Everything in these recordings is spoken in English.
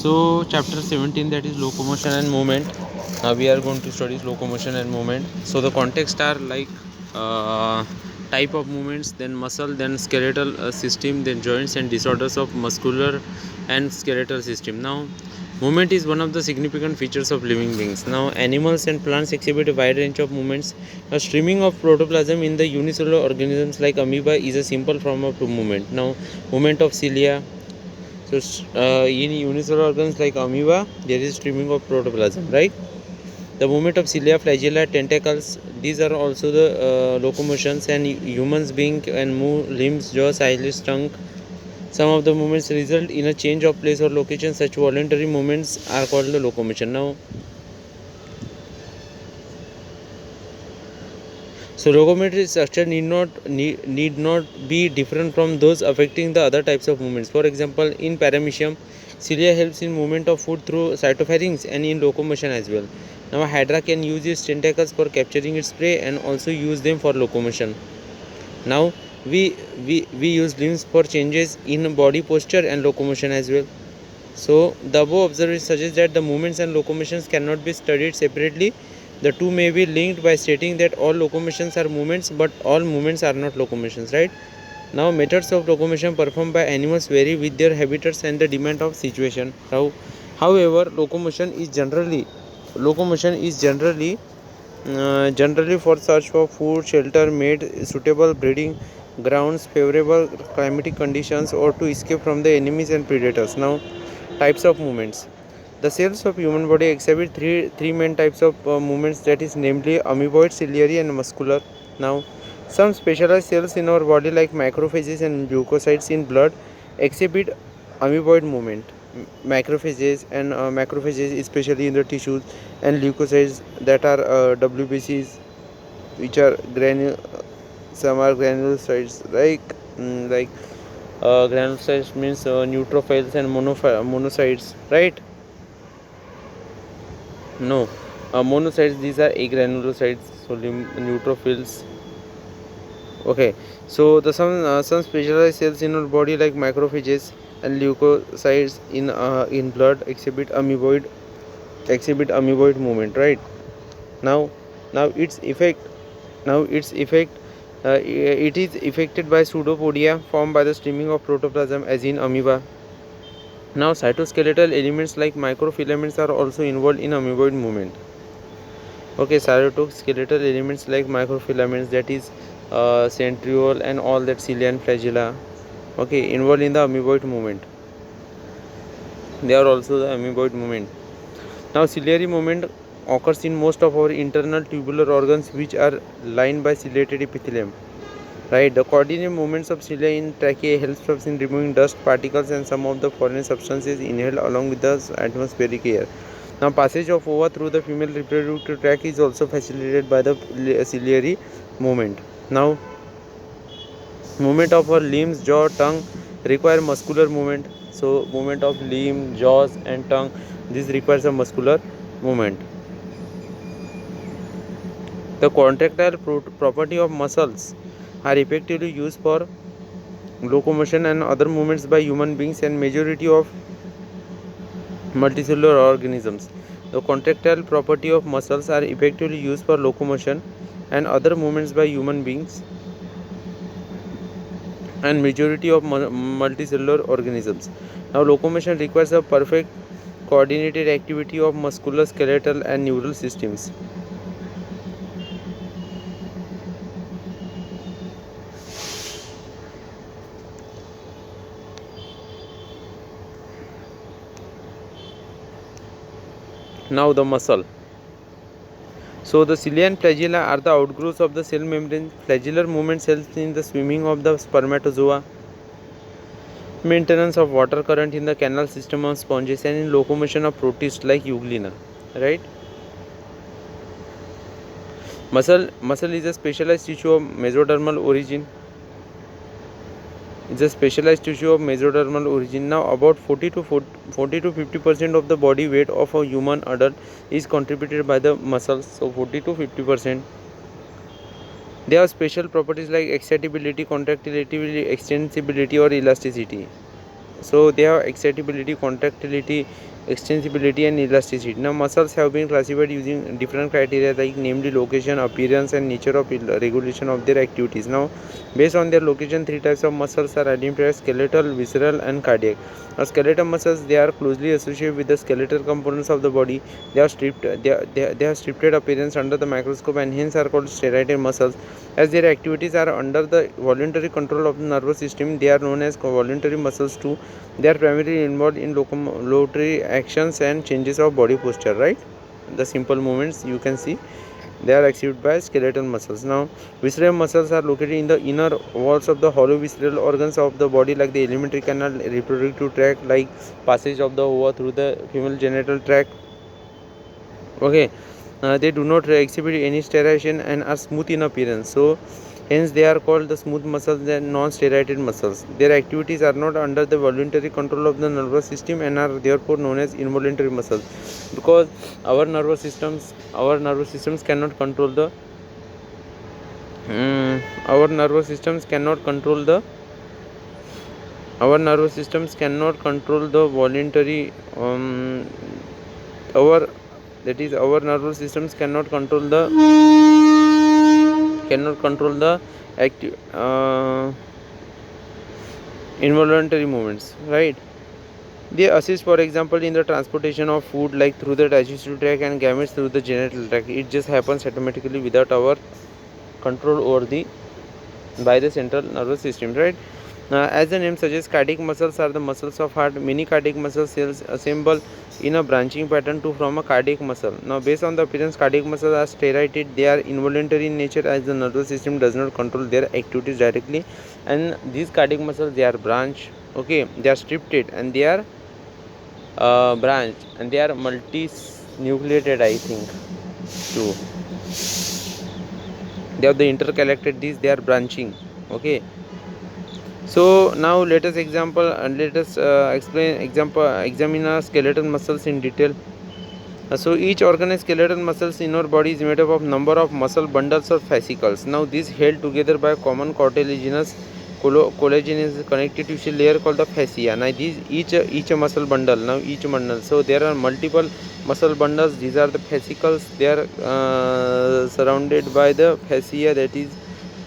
So chapter 17, that is locomotion and movement. Now we are going to study locomotion and movement. So the context are like type of movements, then muscle, then skeletal system, then joints and disorders of muscular and skeletal system. Now movement is one of the significant features of living beings. Now animals and plants exhibit a wide range of movements. A streaming of protoplasm in the unicellular organisms like amoeba is a simple form of movement. Now movement of cilia. So in unicellular organs like amoeba, there is streaming of protoplasm, right? The movement of cilia, flagella, tentacles, these are also the locomotions, and humans being and move limbs, jaws, eyelids, tongue. Some of the movements result in a change of place or location. Such voluntary movements are called the locomotion. Now, so locomotory structure need not be different from those affecting the other types of movements. For example, in paramecium, cilia helps in movement of food through cytopharynx and in locomotion as well. Now, a hydra can use its tentacles for capturing its prey and also use them for locomotion. Now, we use limbs for changes in body posture and locomotion as well. So, the above observations suggest that the movements and locomotions cannot be studied separately. The two may be linked by stating that all locomotions are movements, but all movements are not locomotions, right? Now, methods of locomotion performed by animals vary with their habitats and the demand of situation. However, generally for search for food, shelter, made suitable breeding grounds, favorable climatic conditions, or to escape from the enemies and predators. Now, types of movements. The cells of human body exhibit three main types of movements, that is namely amoeboid, ciliary and muscular. Now some specialized cells in our body like macrophages and leukocytes in blood exhibit amoeboid movement. Macrophages especially in the tissues, and leukocytes that are WBCs, which are some are granulocytes granulocytes means neutrophils and monocytes, right? No, monocytes, these are agranulocytes, so neutrophils. Okay, so the some specialized cells in our body like macrophages and leukocytes in blood exhibit amoeboid movement, right? Now, now its effect, it is affected by pseudopodia formed by the streaming of protoplasm as in amoeba. Now, cytoskeletal elements like microfilaments are also involved in amoeboid movement. Okay, cytoskeletal elements like microfilaments, that is centriole and all that cilia and flagella, okay, involved in the amoeboid movement. They are also the amoeboid movement. Now, ciliary movement occurs in most of our internal tubular organs, which are lined by ciliated epithelium. Right, the coordinated movements of cilia in trachea helps us in removing dust particles and some of the foreign substances inhaled along with the atmospheric air. Now, passage of ova through the female reproductive tract is also facilitated by the ciliary movement. Now, movement of our limbs, jaw, tongue require muscular movement. So, movement of limb, jaws, and tongue, this requires a muscular movement. The contractile property of muscles are effectively used for locomotion and other movements by human beings and majority of multicellular organisms. The contractile property of muscles are effectively used for locomotion and other movements by human beings and majority of multicellular organisms. Now, locomotion requires a perfect coordinated activity of musculoskeletal and neural systems. Now, the muscle. So, the cilia and flagella are the outgrowths of the cell membrane. Flagellar movements help in the swimming of the spermatozoa, maintenance of water current in the canal system of sponges, and in locomotion of protists like euglena, right? Muscle is a specialized tissue of mesodermal origin. It's a specialized tissue of mesodermal origin. Now, about 40 to 50% of the body weight of a human adult is contributed by the muscles. So, 40 to 50%. They have special properties like excitability, contractility, extensibility, or elasticity. So, they have excitability, contractility, extensibility and elasticity. Now muscles have been classified using different criteria like namely location, appearance and nature of regulation of their activities. Now based on their location, three types of muscles are identified: skeletal, visceral and cardiac. Now skeletal muscles, they are closely associated with the skeletal components of the body. They are they have stripped appearance under the microscope and hence are called striated muscles. As their activities are under the voluntary control of the nervous system, they are known as voluntary muscles too. They are primarily involved in locomotory actions and changes of body posture, right? The simple movements you can see, they are achieved by skeletal muscles. Now visceral muscles are located in the inner walls of the hollow visceral organs of the body like the alimentary canal, reproductive tract, like passage of the ova through the female genital tract. Okay, they do not exhibit any striation and are smooth in appearance, so hence they are called the smooth muscles and non-striated muscles. Their activities are not under the voluntary control of the nervous system and are therefore known as involuntary muscles, because our nervous systems cannot control the our nervous systems cannot control the our nervous systems cannot control the voluntary our that is our nervous systems cannot control the active involuntary movements, right? They assist, for example, in the transportation of food like through the digestive tract and gametes through the genital tract. It just happens automatically without our control over the by the central nervous system, right? As the name suggests, cardiac muscles are the muscles of heart. Many cardiac muscle cells assemble in a branching pattern to form a cardiac muscle. Now based on the appearance, cardiac muscles are striated. They are involuntary in nature as the nervous system does not control their activities directly, and these cardiac muscles, they are branched, okay, they are stripped and they are branched and they are multinucleated, I think too. They have the interconnected, these they are branching, okay. So now let us examine our skeletal muscles in detail. So each organ skeletal muscles in our body is made up of number of muscle bundles or fascicles. Now these held together by a common cartilaginous collagenous connective tissue layer called the fascia. Now these each muscle bundle. So there are multiple muscle bundles. These are the fascicles. They are surrounded by the fascia, that is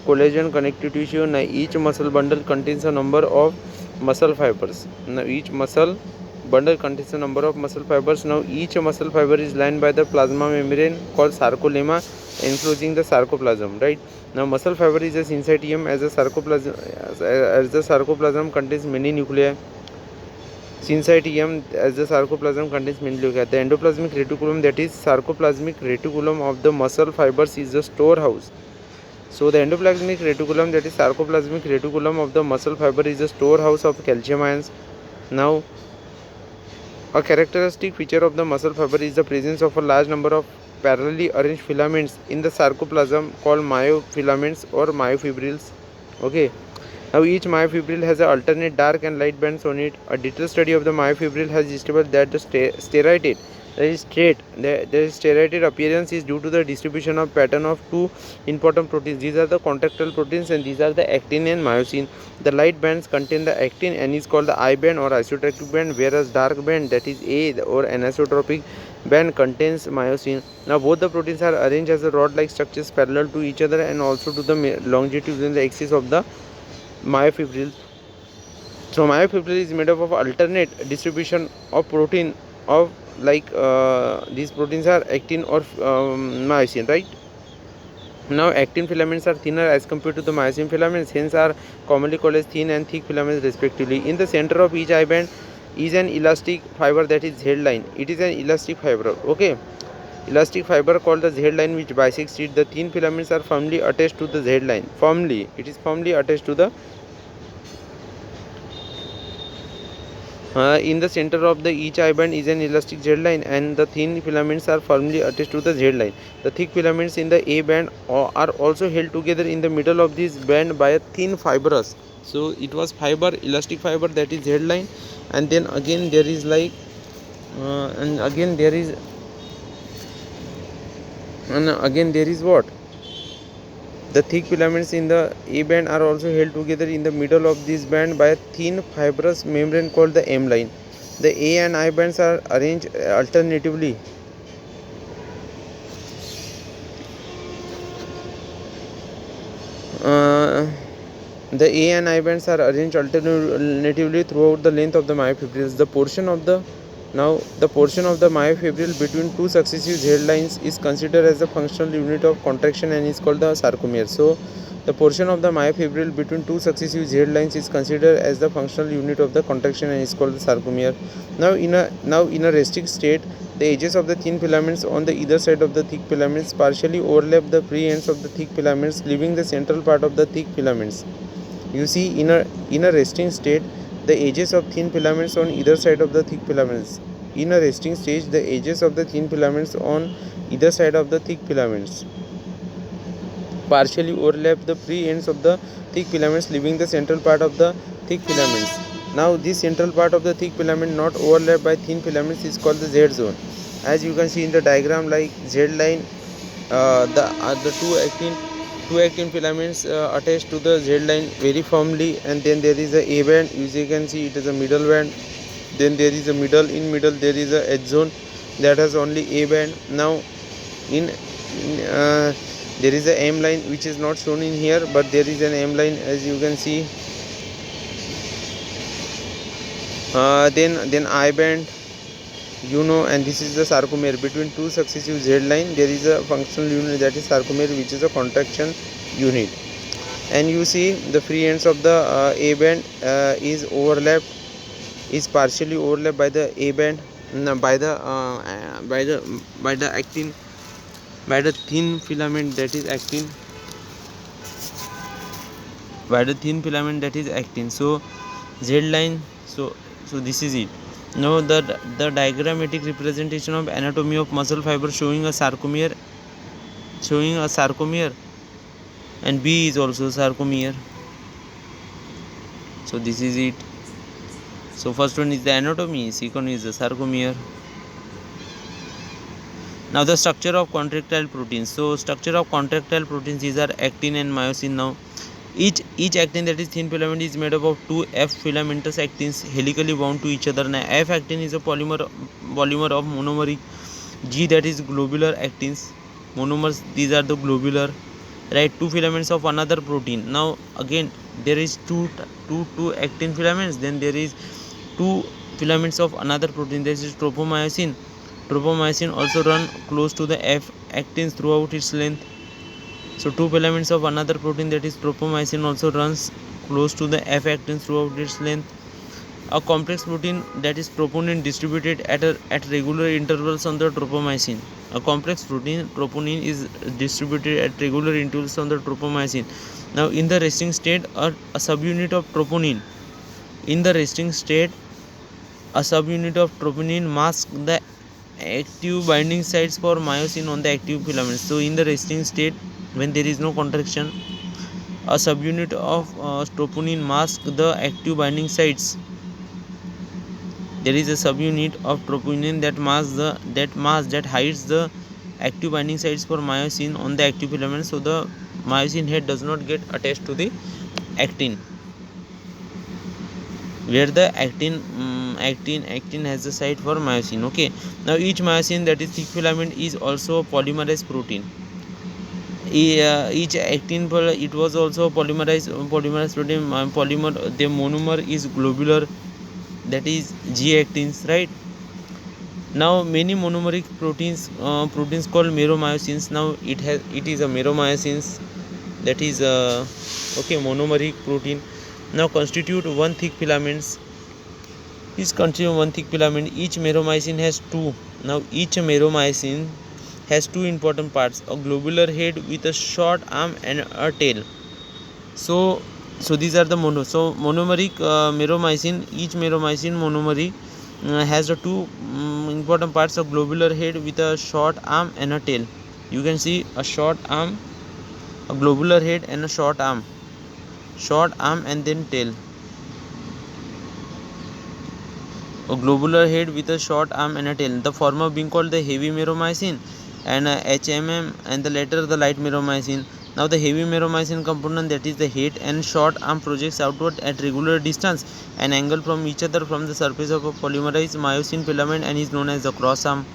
collagen connective tissue. Now each muscle bundle contains a number of muscle fibers. Now each muscle bundle contains a number of muscle fibers. Now each muscle fiber is lined by the plasma membrane called sarcolemma enclosing the sarcoplasm, right? Now muscle fiber is a syncytium as the sarcoplasm contains many nuclei. Syncytium as the sarcoplasm contains many nuclei. The endoplasmic reticulum, that is sarcoplasmic reticulum of the muscle fibers, is the storehouse. So the endoplasmic reticulum, that is sarcoplasmic reticulum of the muscle fiber, is the storehouse of calcium ions. Now a characteristic feature of the muscle fiber is the presence of a large number of parallelly arranged filaments in the sarcoplasm called myofilaments or myofibrils, okay. Now each myofibril has an alternate dark and light bands on it. A detailed study of the myofibril has established that the striated appearance is due to the distribution of pattern of two important proteins. These are the contractile proteins and these are the actin and myosin. The light bands contain the actin and is called the I band or isotropic band, whereas dark band, that is A or anisotropic band, contains myosin. Now both the proteins are arranged as a rod-like structures parallel to each other and also to the longitudinal axis of the myofibril. So myofibril is made up of alternate distribution of protein of these proteins are actin or myosin, right? Now actin filaments are thinner as compared to the myosin filaments, hence are commonly called as thin and thick filaments respectively. In the center of each I band is an elastic fiber, that is Z line. It is an elastic fiber, okay, elastic fiber called the Z line, which bisects it. The thin filaments are firmly attached to the Z line. It is firmly attached to the in the center of the each I band is an elastic Z line and the thin filaments are firmly attached to the Z line. The thick filaments in the A band are also held together in the middle of this band by a thin fibrous. So it was elastic fiber, that is Z line, and then again there is what? The thick filaments in the A band are also held together in the middle of this band by a thin fibrous membrane called the M line. The A and I bands are arranged alternatively. Uh, the A and I bands are arranged alternatively throughout the length of the myofibrils. The portion of the myofibril between two successive Z lines is considered as the functional unit of contraction and is called the sarcomere. So, the portion of the myofibril between two successive Z lines is considered as the functional unit of the contraction and is called the sarcomere. Now in a resting state, the edges of the thin filaments on the either side of the thick filaments partially overlap the free ends of the thick filaments, leaving the central part of the thick filaments. You see, in a resting state, the edges of thin filaments on either side of the thick filaments. In a resting stage, the edges of the thin filaments on either side of the thick filaments partially overlap the free ends of the thick filaments, leaving the central part of the thick filaments. Now, this central part of the thick filament not overlapped by thin filaments is called the Z zone. As you can see in the diagram, like Z line, the two actin filaments attached to the Z line very firmly, and then there is a band. As you can see, it is a middle band. Then there is a middle there is a H zone that has only A band. Now in there is a M line which is not shown in here, but there is an M line, as you can see. Then I band, and this is the sarcomere. Between two successive Z line there is a functional unit, that is sarcomere, which is a contraction unit. And you see the free ends of the A band is partially overlapped by the A band, by the actin, by the thin filament that is actin, so Z line. So this is it. Now the diagrammatic representation of anatomy of muscle fiber showing a sarcomere, and B is also sarcomere. So this is it. So first one is the anatomy, second is the sarcomere. Now the structure of contractile proteins. So structure of contractile proteins, these are actin and myosin. Now each actin, that is thin filament, is made up of two F filamentous actins helically bound to each other. Now F actin is a polymer of monomeric. G, that is globular actins. Monomers, these are the globular, right? Two filaments of another protein. Now again there is two actin filaments, then there is two filaments of another protein, this is tropomyosin. Tropomyosin also run close to the F actins throughout its length. So two filaments of another protein, that is tropomyosin, also runs close to the F actins throughout its length. A complex protein, that is troponin, distributed at regular intervals on the tropomyosin. A complex protein, troponin, is distributed at regular intervals on the tropomyosin. Now in the resting state, a subunit of troponin. In the resting state, a subunit of troponin masks the active binding sites for myosin on the active filaments. So in the resting state, when there is no contraction, a subunit of troponin masks the active binding sites. There is a subunit of troponin that hides the active binding sites for myosin on the active filament, so the myosin head does not get attached to the actin, where the actin has the site for myosin. Okay, now each myosin, that is thick filament, is also a polymerized protein. Each actin, it was also a polymerized protein. The monomer is globular, that is G actins, right? Now many monomeric proteins called meromyosins. Now it is a meromyosins, that is monomeric protein. Now constitute one thick filament. Each meromycin has two. Now each meromycin has two important parts: a globular head with a short arm and a tail. So these are the monomeric meromycin. Each meromycin monomery has the two important parts: a globular head with a short arm and a tail. You can see a short arm, a globular head, and a short arm and then tail. A globular head with a short arm and a tail. The former being called the heavy meromycin and HMM, and the latter the light meromycin. Now the heavy meromycin component, that is the head and short arm, projects outward at regular distance, an angle from each other from the surface of a polymerized myosin filament, and is known as the cross arm.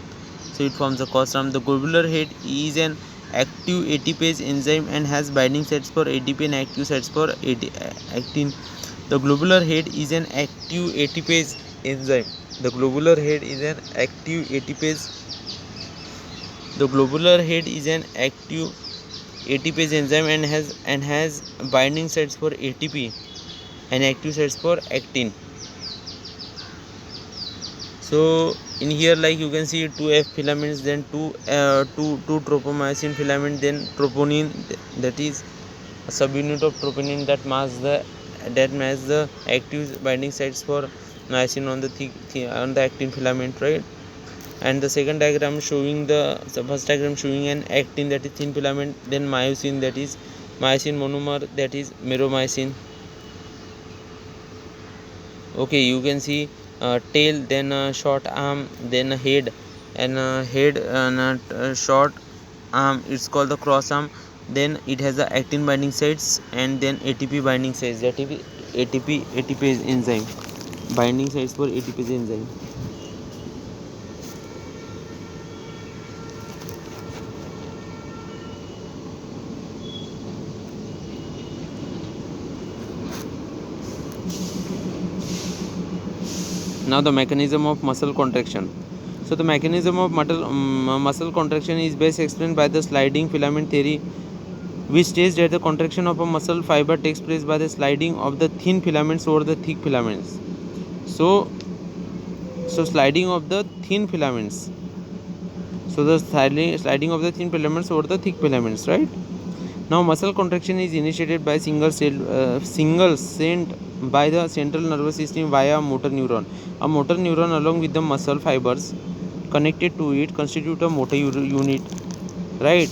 So it forms the cross arm. The globular head is an active ATPase enzyme and has binding sites for ADP and active sites for actin. The globular head is an active ATPase enzyme. The globular head is an active ATPase. The globular head is an active ATPase enzyme and has binding sites for ATP and active sites for actin. So in here, like you can see, 2F filaments, then two tropomyosin filament, then troponin, that is a subunit of troponin that matches the active binding sites for myosin on the actin filament, right? And the second diagram showing the first diagram showing an actin, that is thin filament, then myosin, that is myosin monomer, that is meromycin. Okay, you can see tail, then short arm, then head, and head and short arm, it's called the cross arm. Then it has the actin binding sites and then ATP binding sites, that is ATPase enzyme, binding sites for ATPase enzyme. Now the mechanism of muscle contraction. So the mechanism of muscle contraction is best explained by the sliding filament theory, which states that the contraction of a muscle fiber takes place by the sliding of the thin filaments over the thick filaments. So sliding of the thin filaments. So the sliding of the thin filaments over the thick filaments, right? Now muscle contraction is initiated by single sent by the central nervous system via motor neuron. A motor neuron, along with the muscle fibers connected to it, constitute a motor unit, right?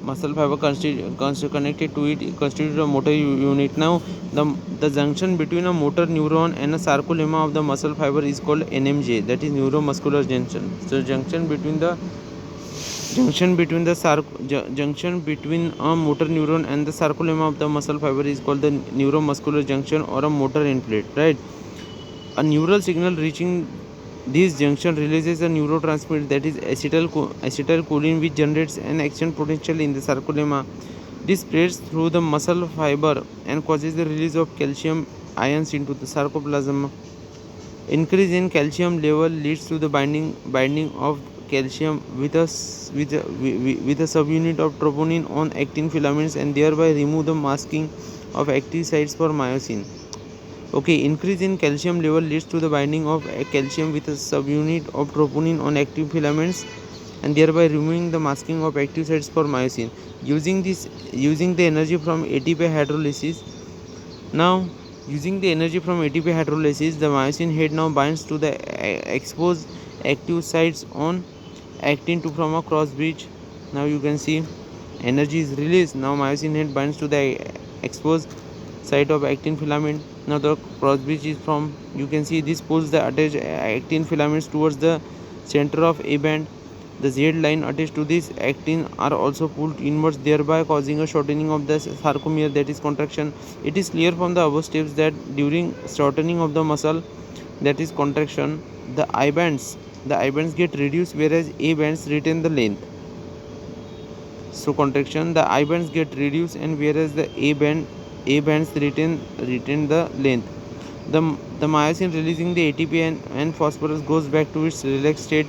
Muscle fiber connected to it constitute a motor unit. Now the junction between a motor neuron and a sarcolemma of the muscle fiber is called NMJ, that is neuromuscular junction. So junction between a motor neuron and the sarcolemma of the muscle fiber is called the neuromuscular junction or a motor end plate, right? A neural signal reaching this junction releases a neurotransmitter, that is acetylcholine, which generates an action potential in the sarcolemma. This spreads through the muscle fiber and causes the release of calcium ions into the sarcoplasm. Increase in calcium level leads to the binding of calcium with a subunit of troponin on actin filaments, and thereby remove the masking of active sites for myosin. Okay, increase in calcium level leads to the binding of calcium with a subunit of troponin on active filaments, and thereby removing the masking of active sites for myosin. Using the energy from ATP hydrolysis. Now, using the energy from ATP hydrolysis, the myosin head now binds to the exposed active sites on actin to form a cross bridge. Now you can see energy is released. Now myosin head binds to the exposed site of actin filament. Now the cross bridge is formed. You can see this pulls the attached actin filaments towards the center of A band. The Z line attached to this actin are also pulled inwards, thereby causing a shortening of the sarcomere, that is contraction. It is clear from the above steps that during shortening of the muscle, that is contraction, the I bands get reduced, whereas A bands retain the length. So contraction, the I bands get reduced, and whereas the A bands retain the length. The myosin releasing the ATP and phosphorus goes back to its relaxed state.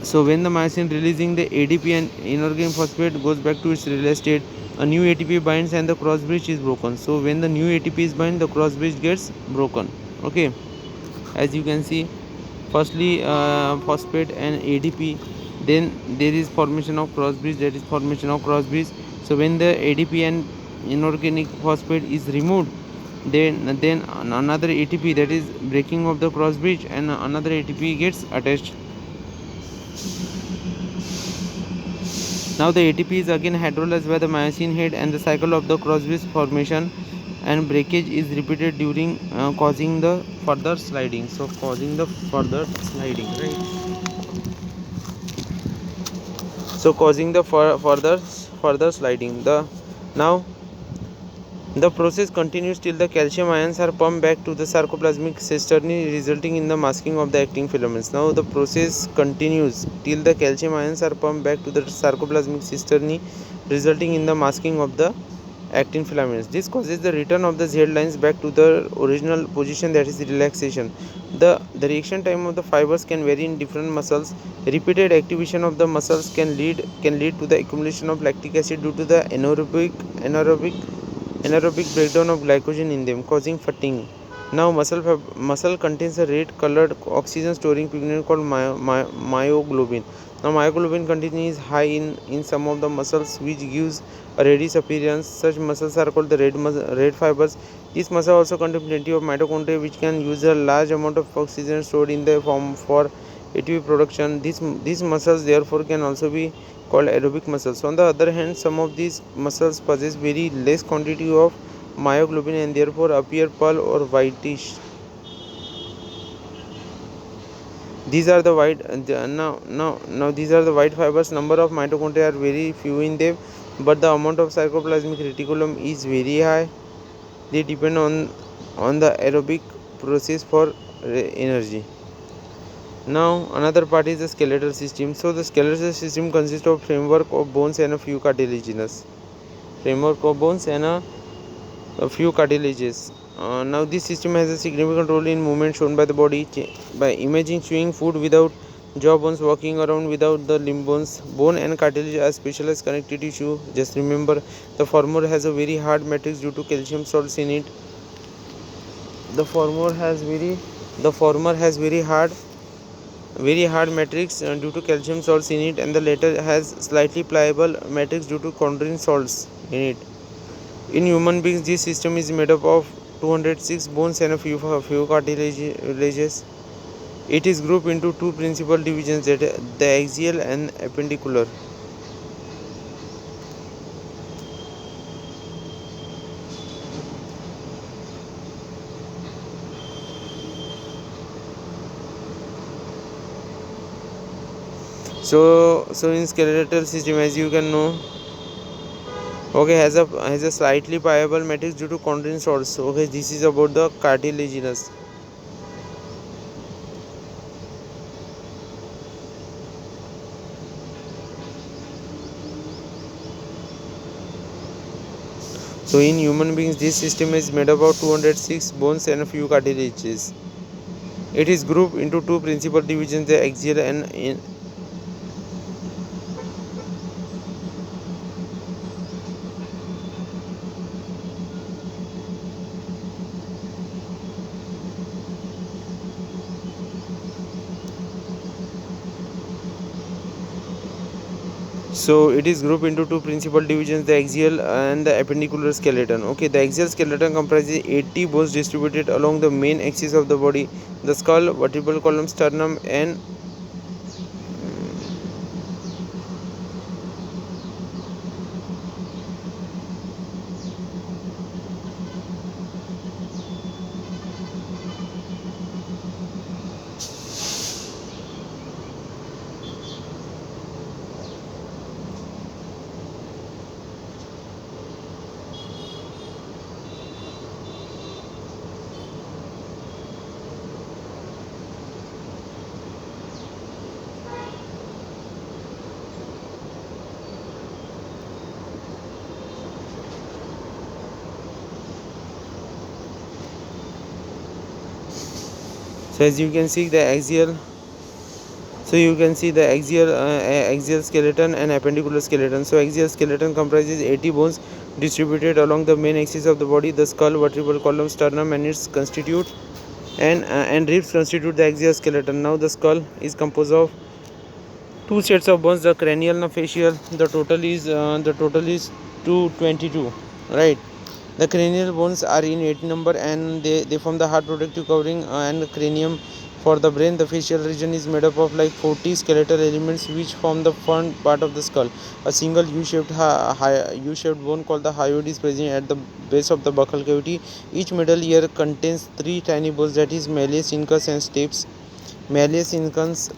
So when the myosin releasing the ADP and inorganic phosphate goes back to its relaxed state, a new ATP binds and the cross bridge is broken. So when the new ATP is bind, the cross bridge gets broken. Okay, as you can see, firstly phosphate and ADP, then there is formation of cross bridge, that is formation of cross bridge. So when the ADP and inorganic phosphate is removed, then another ATP, that is breaking of the cross bridge, and another ATP gets attached. Now the ATP is again hydrolyzed by the myosin head, and the cycle of the cross bridge formation and breakage is repeated during causing the further sliding. So causing the further sliding, right? so causing the further sliding. Now the process continues till the calcium ions are pumped back to the sarcoplasmic cisternae, resulting in the masking of the actin filaments. Now the process continues till the calcium ions are pumped back to the sarcoplasmic cisternae, resulting in the masking of the actin filaments. This causes the return of the Z lines back to the original position, that is relaxation. The reaction time of the fibers can vary in different muscles. Repeated activation of the muscles can lead to the accumulation of lactic acid due to the anaerobic breakdown of glycogen in them, causing fatigue. Now muscle contains a red colored oxygen storing pigment called myoglobin. Now myoglobin content is high in some of the muscles, which gives a reddish appearance. Such muscles are called the red fibers. These muscles also contain plenty of mitochondria, which can use a large amount of oxygen stored in their form for ATP production. These muscles therefore can also be called aerobic muscles. On the other hand, some of these muscles possess very less quantity of myoglobin and therefore appear pale or whitish. These are the white now these are the white fibers. Number of mitochondria are very few in them, but the amount of sarcoplasmic reticulum is very high. They depend on the aerobic process for energy. Now another part is the skeletal system. So the skeletal system consists of framework of bones and a few cartilages. Now this system has a significant role in movement shown by the body by imaging chewing food without jaw bones, walking around without the limb bones. Bone and cartilage are specialized connective tissue. Just remember, the former has a very hard matrix due to calcium salts in it. The former has very hard matrix due to calcium salts in it, and the latter has slightly pliable matrix due to chondrine salts in it. In human beings, this system is made up of 206 bones and a few cartilages. It is grouped into two principal divisions, the axial and appendicular. So in skeletal system, as you can know, okay, has a slightly pliable matrix due to chondrine salts. Okay, this is about the cartilaginous. So in human beings, this system is made up of 206 bones and a few cartilages. It is grouped into two principal divisions, the axial and So it is grouped into two principal divisions, the axial and the appendicular skeleton. Okay, the axial skeleton comprises 80 bones distributed along the main axis of the body, the skull, vertebral column, sternum, and so as you can see the axial axial skeleton and appendicular skeleton. So axial skeleton comprises 80 bones distributed along the main axis of the body, the skull, vertebral column, sternum, and ribs constitute the axial skeleton. Now the skull is composed of two sets of bones, the cranial and facial. The total is 222, right? The cranial bones are in 8 number, and they form the hard protective covering and cranium for the brain. The facial region is made up of like 40 skeletal elements which form the front part of the skull. A single U-shaped bone called the hyoid is present at the base of the buccal cavity. Each middle ear contains 3 tiny bones, that is malleus, incus, and stapes. Malleus incus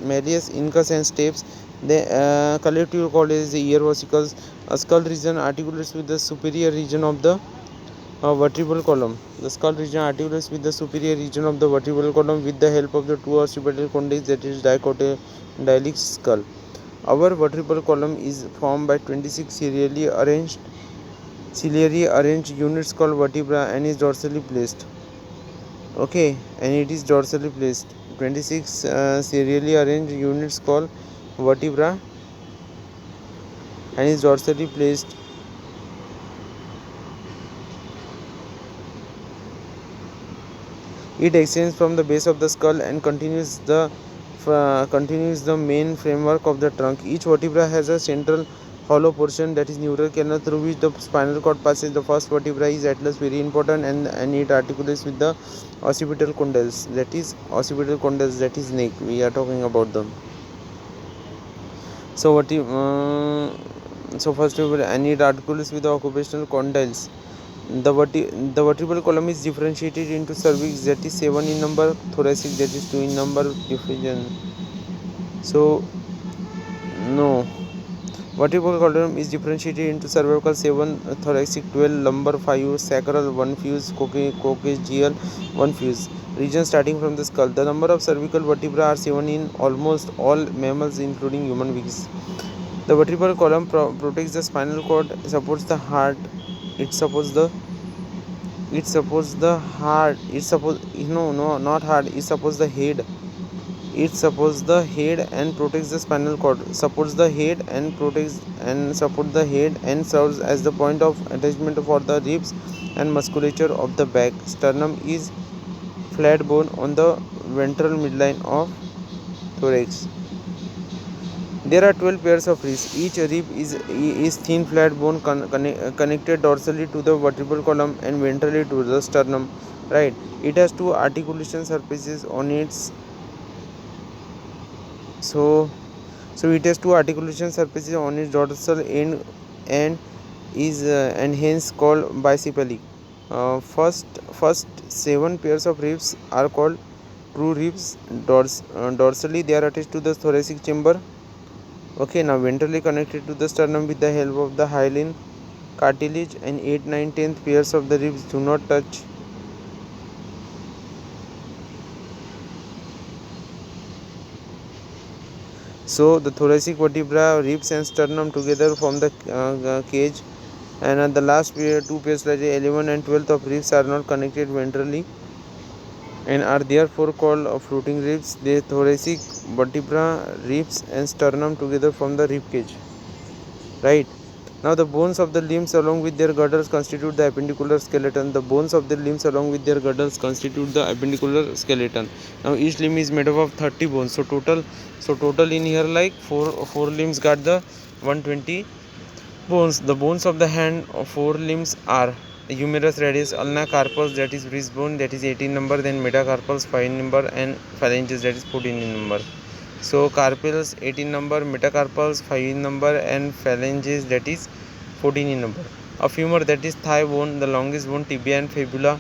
and stapes. The collective called as the ear vesicles. A skull region articulates with the superior region of the vertebral column. The skull region articulates with the superior region of the vertebral column with the help of the two occipital condyles, that is dicotylic skull. Our vertebral column is formed by 26 serially arranged units called vertebra and is dorsally placed. Okay, and it is dorsally placed. 26 serially arranged units called vertebra and is dorsally placed. It extends from the base of the skull and continues the main framework of the trunk. Each vertebra has a central hollow portion, that is neural canal, through which the spinal cord passes. The first vertebra is atlas, very important, and it articulates with the occipital condyles. That is neck. We are talking about them. So first of all, and it articulates with the occipital condyles. The vertebral column is differentiated into cervix, that is 7 in number, thoracic, that is 2 in number, diffusion. So no, vertebral column is differentiated into cervical 7, thoracic 12, lumbar 5, sacral 1 fuse, coccygeal 1 fuse. Region starting from the skull. The number of cervical vertebrae are 7 in almost all mammals, including human beings. The vertebral column protects the spinal cord, supports the heart. It supports the heart. Not heart. It supports the head. It supports the head and protects the spinal cord. Supports the head and support the head and serves as the point of attachment for the ribs and musculature of the back. Sternum is flat bone on the ventral midline of thorax. There are 12 pairs of ribs. Each rib is thin flat bone connected dorsally to the vertebral column and ventrally to the sternum. Right. It has two articulation surfaces on its it has two articulation surfaces on its dorsal end and is and hence called bicephalic. First 7 pairs of ribs are called true ribs. Dorsally they are attached to the thoracic chamber. Okay, now ventrally connected to the sternum with the help of the hyaline cartilage, and 8, 9, 10th pairs of the ribs do not touch. So the thoracic vertebra, ribs and sternum together form the cage, and at the last pair, 2 pairs like 11 and 12th of ribs are not connected ventrally and are therefore called floating ribs. The thoracic vertebra, ribs and sternum together form the rib cage. Right. Now the bones of the limbs along with their girdles constitute the appendicular skeleton. The bones of the limbs along with their girdles constitute the appendicular skeleton. Now each limb is made up of 30 bones. So total in here like four limbs got the 120 bones. The bones of the hand of 4 limbs are humerus radius, ulna carpus, that is wrist bone, that is 18 number, then metacarpals 5 number, and phalanges, that is 14 in number. So carpals 18 number, metacarpals 5 in number, and phalanges, that is 14 in number. A femur, that is thigh bone, the longest bone, tibia and fibula.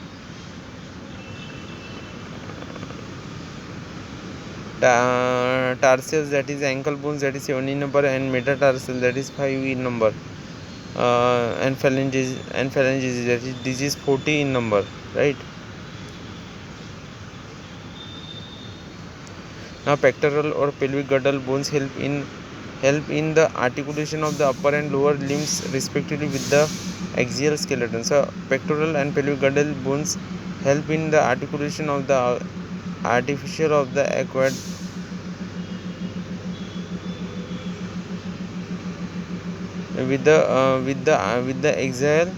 Tarsals, that is ankle bones, that is 7 in number, and metatarsal, that is 5 in number. And phalanges, that is this is 40 in number, right? Now pectoral or pelvic girdle bones help in the articulation of the upper and lower limbs respectively with the axial skeleton. So pectoral and pelvic girdle bones help in the articulation of the artificial of the acquired with the axial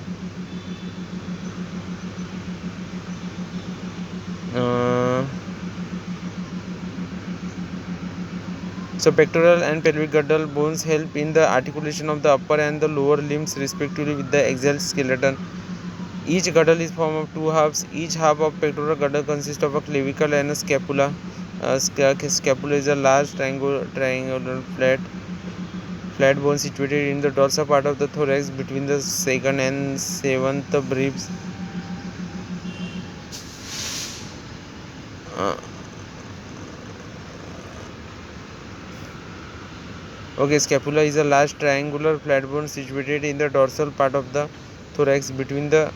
so pectoral and pelvic girdle bones help in the articulation of the upper and the lower limbs respectively with the axial skeleton. Each girdle is formed of 2 halves. Each half of pectoral girdle consists of a clavicle and a scapula. Scapula is a large triangular flat bone situated in the dorsal part of the thorax between the 2nd and 7th ribs. Okay, scapula is a large triangular flat bone situated in the dorsal part of the thorax between the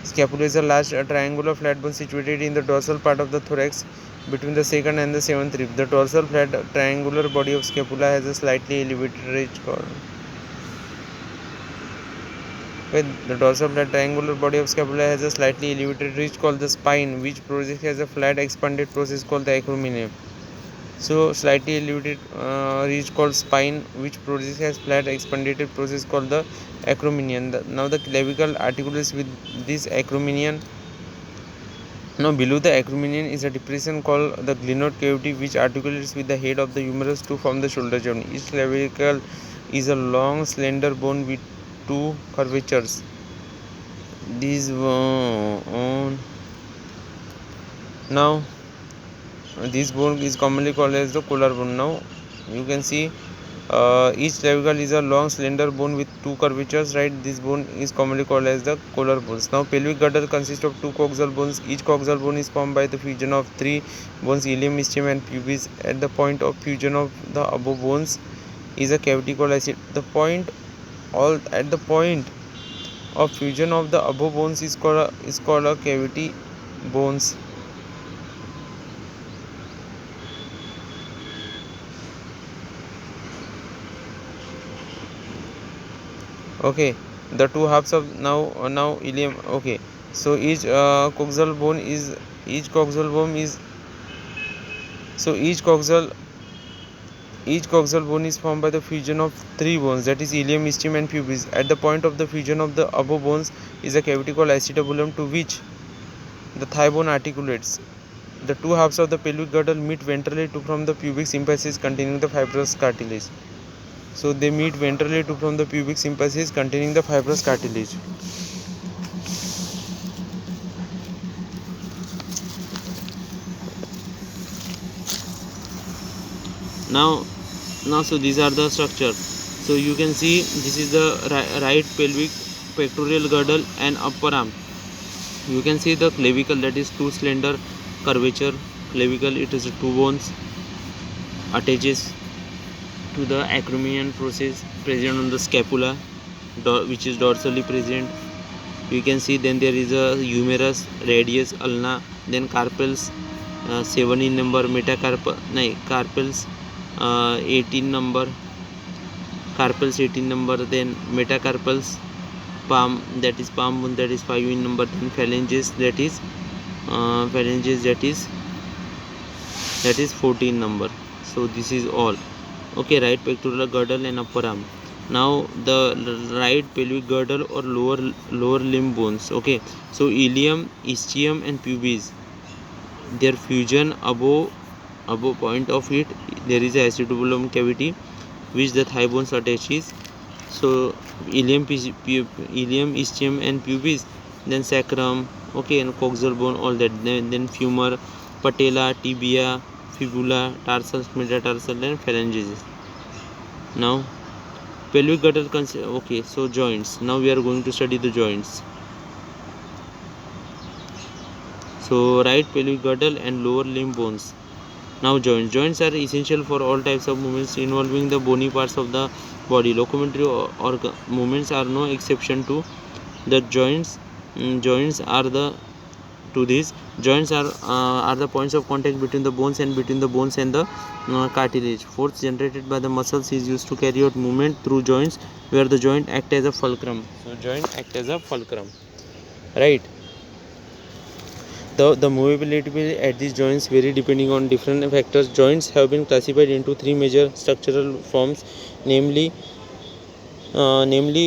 scapula is a large triangular flat bone situated in the dorsal part of the thorax between the second and the seventh rib. The dorsal flat triangular body of scapula has a slightly elevated ridge called. The dorsal flat triangular body of scapula has a slightly elevated ridge called the spine, which process has a flat expanded process called the acromion. So slightly elevated ridge called spine, which process has flat expanded process called the acromion. Now the clavicle articulates with this acromion. Now below the acromion is a depression called the glenoid cavity, which articulates with the head of the humerus to form the shoulder joint. Each clavicle is a long slender bone with two curvatures. This now this bone is commonly called as the collarbone. Now you can see each clavicle is a long slender bone with two curvatures, right? This bone is commonly called as the collarbones. Now pelvic girdle consists of two coxal bones. Each coxal bone is formed by the fusion of three bones, ilium, ischium and pubis. At the point of fusion of the above bones is a cavity called acid. At the point of fusion of the above bones is called a cavity bones. Okay, the two halves of now ilium. Okay, so each coxal bone is so each coxal bone is formed by the fusion of three bones, that is ilium, ischium and pubis. At the point of the fusion of the above bones is a cavity called acetabulum, to which the thigh bone articulates. The two halves of the pelvic girdle meet ventrally to form the pubic symphysis containing the fibrous cartilage. So they meet ventrally to form the pubic symphysis containing the fibrous cartilage. Now so these are the structure. So you can see this is the right pelvic pectoral girdle and upper arm. You can see the clavicle, that is two slender curvature clavicle. It is two bones attaches to the acromion process present on the scapula, which is dorsally present. You can see then there is a humerus, radius, ulna, then carpels 7 in number, carpels 18 number, then metacarpals, palm, that is palm bone, that is 5 in number, then phalanges, that is 14 number. So this is all. Okay, right pectoral girdle and upper arm. Now the right pelvic girdle or lower limb bones. Okay, so ilium, ischium and pubis, their fusion above point of it there is a acetabulum cavity which the thigh bones attaches. So ilium, ischium and pubis, then sacrum, okay, and coxal bone, all that, then femur, patella, tibia, fibula, tarsals, metatarsal and phalanges. Now pelvic girdle okay, so joints. Now we are going to study the joints. So right pelvic girdle and lower limb bones. Now joints are essential for all types of movements involving the bony parts of the body. Locomotory movements are no exception to the joints. Joints are the points of contact between the bones and the cartilage. Force generated by the muscles is used to carry out movement through joints, where the joint act as a fulcrum. So joint act as a fulcrum, right? The movability at these joints vary depending on different factors. Joints have been classified into three major structural forms, namely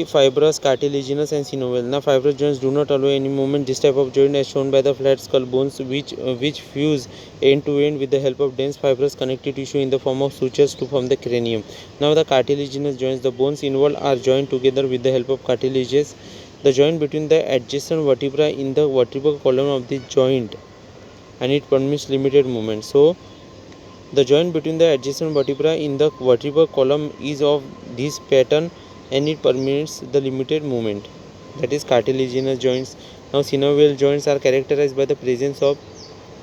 fibrous, cartilaginous and synovial. Now fibrous joints do not allow any movement. This type of joint is shown by the flat skull bones, which fuse end to end with the help of dense fibrous connective tissue in the form of sutures to form the cranium. Now the cartilaginous joints, the bones involved are joined together with the help of cartilages. The joint between the adjacent vertebra in the vertebral column of the joint, and it permits limited movement. So the joint between the adjacent vertebra in the vertebral column is of this pattern, and it permits the limited movement, that is cartilaginous joints. Now synovial joints are characterized by the presence of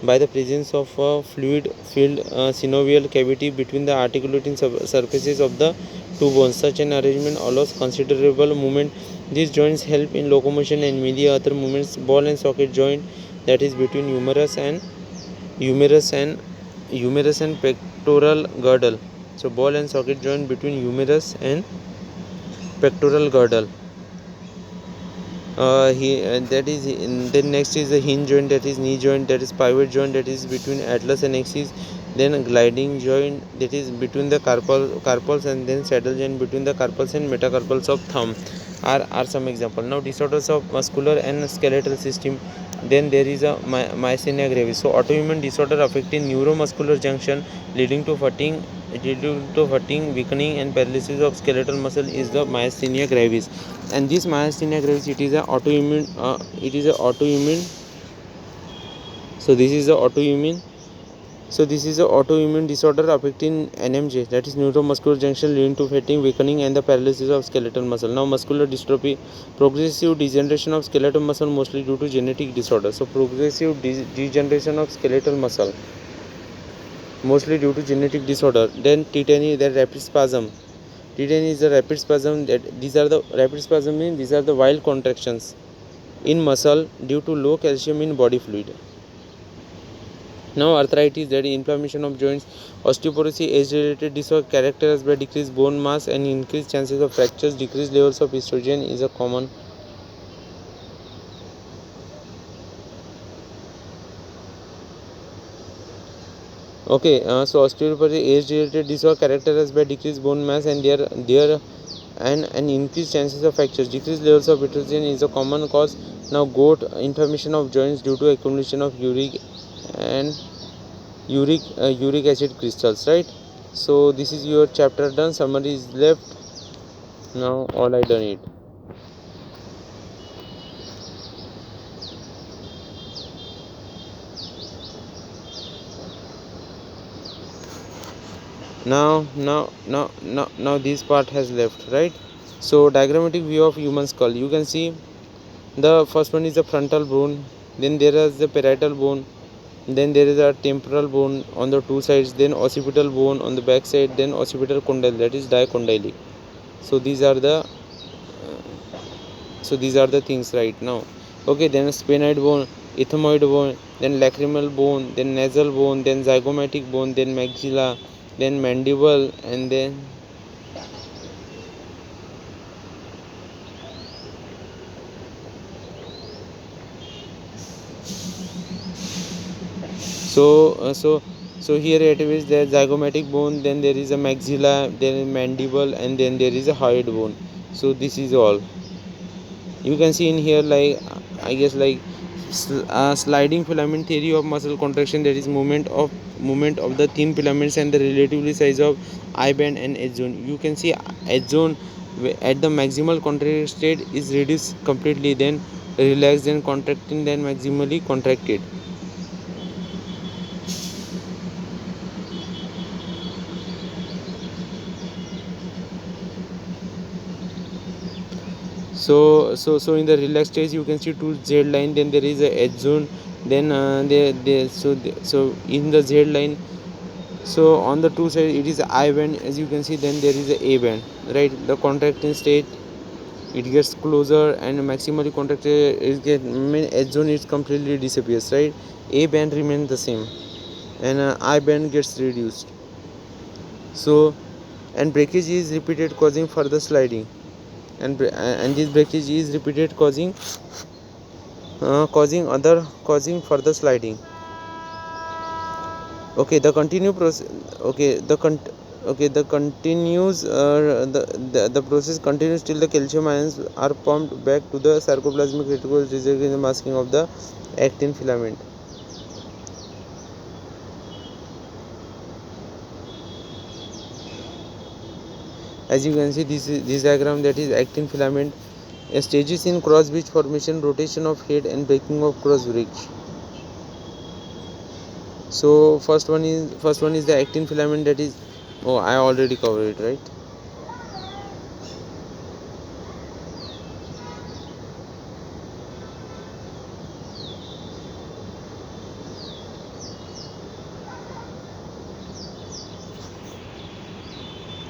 by the presence of a fluid filled synovial cavity between the articulating surfaces of the two bones. Such an arrangement allows considerable movement. These joints help in locomotion and many other movements. Ball and socket joint, that is between humerus and pectoral girdle. So ball and socket joint between humerus and pectoral girdle. That is, then next is the hinge joint, that is knee joint, that is pivot joint, that is between atlas and axis. Then a gliding joint, that is between the carpals, and then saddle joint between the carpals and metacarpals of thumb are some example. Now disorders of muscular and skeletal system. Then there is a myasthenia gravis. So autoimmune disorder affecting neuromuscular junction leading to fatigue, weakening and paralysis of skeletal muscle is the myasthenia gravis. And this myasthenia gravis, it is a autoimmune so this is a autoimmune disorder affecting NMJ, that is neuromuscular junction leading to fatigue, weakening and the paralysis of skeletal muscle. Now muscular dystrophy, progressive degeneration of skeletal muscle mostly due to genetic disorder. So progressive degeneration of skeletal muscle mostly due to genetic disorder. Then tetany, that rapid spasm. Tetany is the rapid spasm. These are the rapid spasm means these are the wild contractions in muscle due to low calcium in body fluid. Now arthritis, that is inflammation of joints. Osteoporosis, age-related disorder characterized by decreased bone mass and increased chances of fractures. Decreased levels of estrogen is a common. Okay, so osteoporosis, age-related disorder characterized by decreased bone mass and and increased chances of fractures. Decreased levels of estrogen is a common cause. Now gout, inflammation of joints due to accumulation of and uric acid crystals, right? So this is your chapter done. Summary is left. Now all I done it. Now this part has left, right? So diagrammatic view of human skull. You can see the first one is the frontal bone, then there is the parietal bone, then there is a temporal bone on the two sides, then occipital bone on the back side, then occipital condyle, that is dicondylic. So these are the things right now. Okay, then sphenoid bone, ethmoid bone, then lacrimal bone, then nasal bone, then zygomatic bone, then maxilla, then mandible, and then so here it is the zygomatic bone, then there is a maxilla, then mandible, and then there is a hyoid bone. So this is all you can see in here, like I guess like sliding filament theory of muscle contraction, that is movement of the thin filaments and the relatively size of I band and edge zone. You can see edge zone at the maximal contracted state is reduced completely, then relaxed, then contracting, then maximally contracted. So in the relaxed stage you can see two Z line, then there is a edge zone, then so in the Z line, so on the two sides it is I band, as you can see, then there is a band, right? The contracting state it gets closer, and maximally contracted it get edge zone is completely disappears, right? A band remains the same, and I band gets reduced. So and breakage is repeated causing further sliding, and this breakage is repeated causing further sliding. Okay, the continue process. Okay, the continues the process continues till the calcium ions are pumped back to the sarcoplasmic reticulum, resulting in the masking of the actin filament. As you can see, this diagram, that is actin filament, stages in cross bridge formation, rotation of head, and breaking of cross bridge. So first one is the actin filament, that is, I already covered it, right?